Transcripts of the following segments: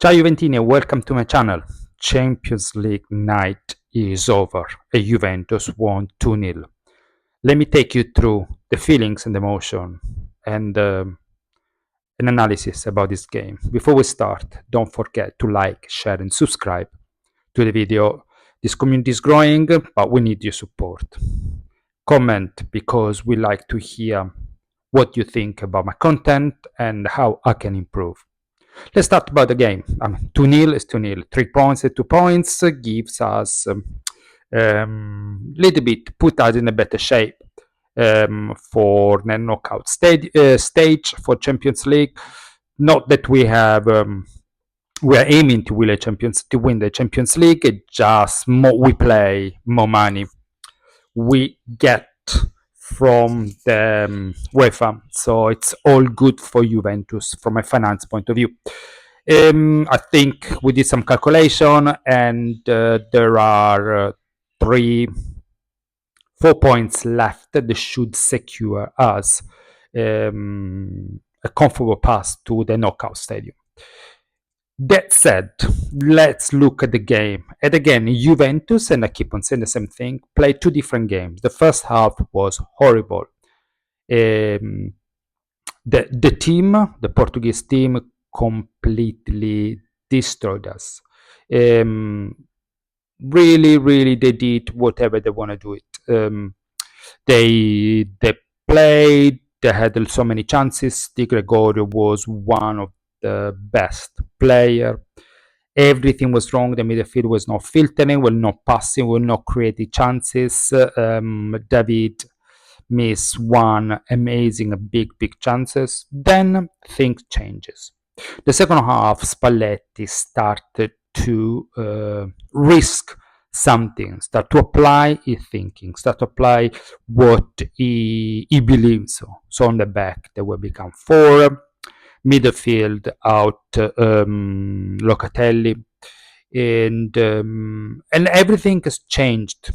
Ciao Juventini and welcome to my channel. Champions League night is over. Juventus won 2-0. Let me take you through the feelings and emotion and an analysis about this game. Before we start, don't forget to like, share and subscribe to the video. This community is growing, but we need your support. Comment because we like to hear what you think about my content and how I can improve. Let's start about the game. 2-0 is 2-0. 3 points and 2 points gives us little bit, put us in a better shape for the knockout stage for Champions League. Not that we have we are aiming to win the Champions League. It's just more we play, more money we get from the UEFA. So it's all good for Juventus from a finance point of view. I think we did some calculation and there are 4 points left that should secure us a comfortable pass to the knockout stadium. That said, let's look at the game. And again, Juventus, and I keep on saying the same thing, played two different games. The first half was horrible. The Portuguese team, completely destroyed us. Really, they did whatever they want to do it. They played. They had so many chances. Di Gregorio was one of the best player. Everything was wrong. The midfield was not filtering, was not passing, was not creating chances. David missed one amazing big chances. Then things changes. The second half, Spalletti started to risk something, start to apply his thinking, start to apply what he believes. So on the back, they will become 4. Midfield out Locatelli, and everything has changed.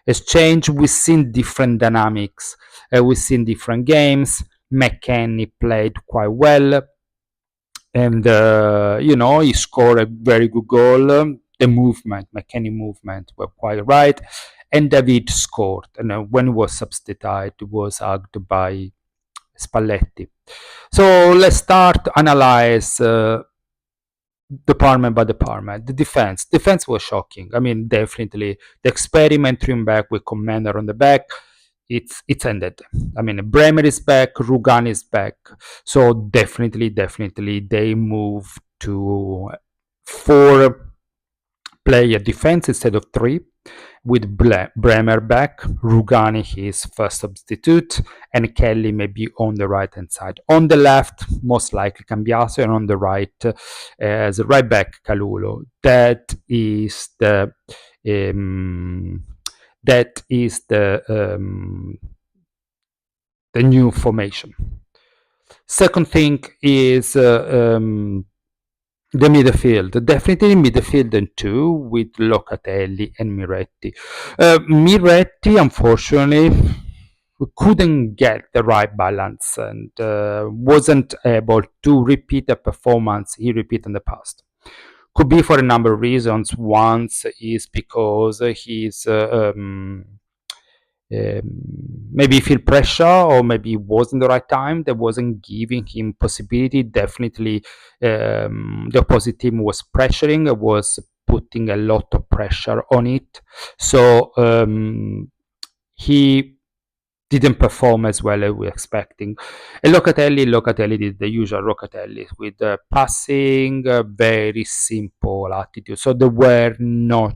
We've seen different dynamics. We've seen different games. McKennie played quite well, and he scored a very good goal. The McKennie movement were quite right, and David scored. And when he was substituted, it was hugged by Spalletti. So let's start to analyze department by department. The defense was shocking. I mean, definitely the experiment trim back with Commander on the back, it's ended. I mean, Bremer is back, Rugan is back. So definitely they move to 4-player defense instead of 3, with Bremer back, Rugani his first substitute, and Kelly maybe on the right hand side. On the left, most likely Cambiaso, and on the right, as a right back, Calulo. That is the new formation. Second thing is the midfield, definitely midfield and 2 with Locatelli and Miretti. Miretti, unfortunately, couldn't get the right balance and wasn't able to repeat the performance he repeated in the past. Could be for a number of reasons. One is because he's maybe feel pressure, or maybe it wasn't the right time that wasn't giving him possibility. Definitely the opposite team was pressuring, was putting a lot of pressure on it, so he didn't perform as well as we were expecting. And Locatelli did the usual Locatelli with passing, very simple attitude. So they were not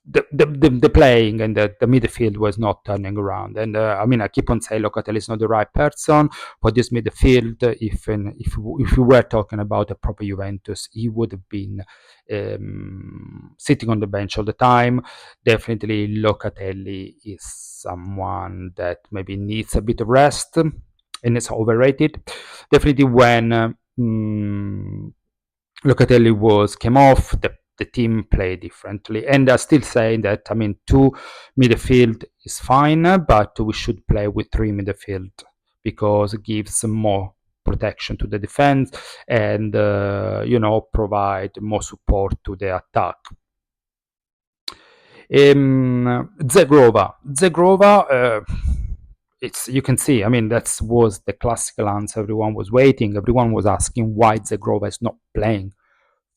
the playing, and the midfield was not turning around. And I mean, I keep on saying Locatelli is not the right person for this midfield. If we were talking about a proper Juventus, he would have been sitting on the bench all the time. Definitely Locatelli is someone that maybe needs a bit of rest, and it's overrated. Definitely when Locatelli came off, the team played differently. And I still say that, I mean, 2 midfield is fine, but we should play with 3 midfield because it gives more protection to the defense, and provide more support to the attack. Zegrova, you can see, I mean, that was the classical answer. Everyone was waiting. Everyone was asking why Zegrova is not playing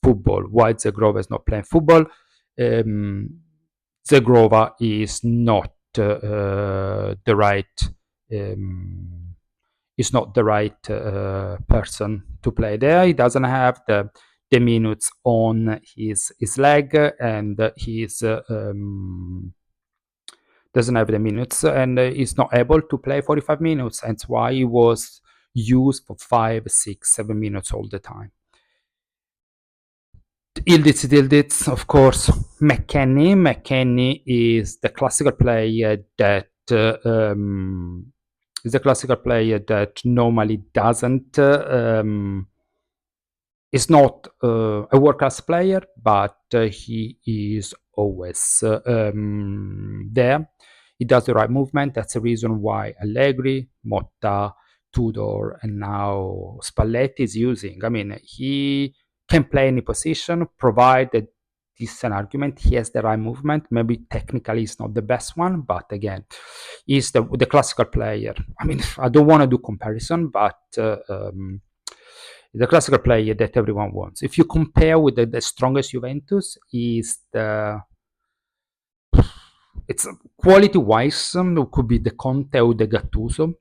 football. Why Zegrova is not playing football? Zegrova is not the right person to play there. He doesn't have the minutes on his leg, and he's doesn't have the minutes, and is not able to play 45 minutes. That's why he was used for 5, 6, 7 minutes all the time. Ildiz, of course. McKennie is the classical player that normally doesn't is not a world-class player, but he is always there. He does the right movement. That's the reason why Allegri, Motta, Tudor, and now Spalletti is using. I mean, he can play any position, provided this is an argument. He has the right movement. Maybe technically he's not the best one, but again, he's the classical player. I mean, I don't want to do comparison, but the classical player that everyone wants. If you compare with the strongest Juventus, it's quality-wise, it could be the Conte or the Gattuso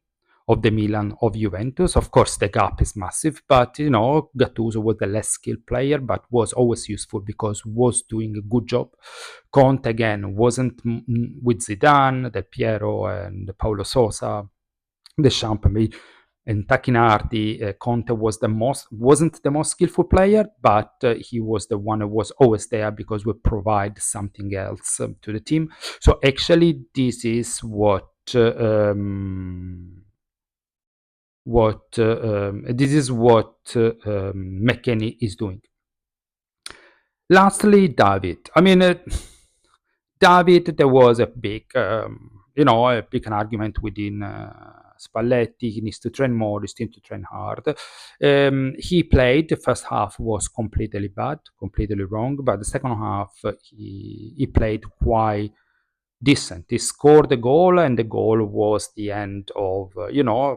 of the Milan of Juventus. Of course, the gap is massive, but Gattuso was the less skilled player, but was always useful because was doing a good job. Conte, again, wasn't with Zidane, Del Piero, and Paulo Sousa, Deschamps, and Tacchinardi. Conte wasn't the most skillful player, but he was the one who was always there because we provide something else to the team. So actually, this is what McKennie is doing. Lastly, David. I mean, David, there was a big, an argument within Spalletti. He needs to train more. He needs to train hard. He played. The first half was completely bad, completely wrong. But the second half, he played quite decent. He scored the goal, and the goal was the end of,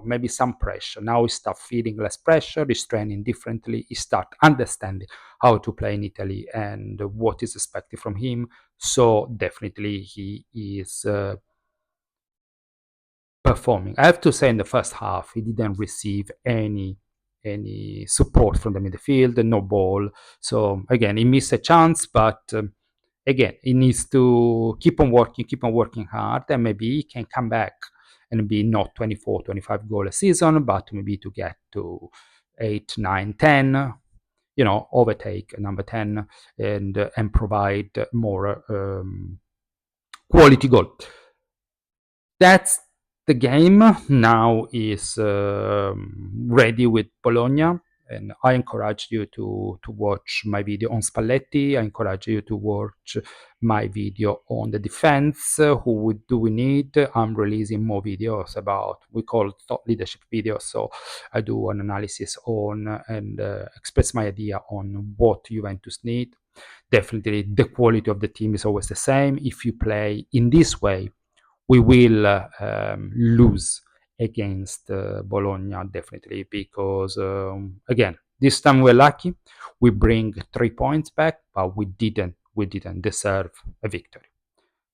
maybe some pressure. Now he starts feeling less pressure. He's training differently. He starts understanding how to play in Italy and what is expected from him. So definitely he is performing. I have to say, in the first half, he didn't receive any support from the midfield, no ball. So again, he missed a chance, but again, he needs to keep on working hard, and maybe he can come back and be not 24, 25 goal a season, but maybe to get to 8, 9, 10, overtake number 10 and provide more quality goal. That's the game. Now is ready with Bologna, and I encourage you to watch my video on Spalletti. I encourage you to watch my video on the defense. Who do we need? I'm releasing more videos about, we call thought leadership videos. So I do an analysis on and express my idea on what Juventus need. Definitely, the quality of the team is always the same. If you play in this way, we will lose against Bologna, definitely, because again, this time we're lucky. We bring 3 points back, but we didn't deserve a victory.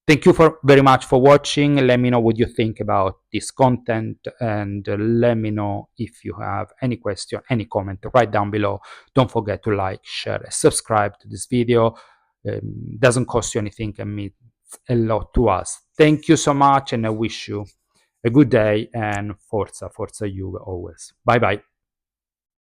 Thank you very much for watching. Let me know what you think about this content, and let me know if you have any question, any comment right down below. Don't forget to like, share, and subscribe to this video. Doesn't cost you anything and means a lot to us. Thank you so much, and I wish you a good day, and Forza Juve always. Bye bye.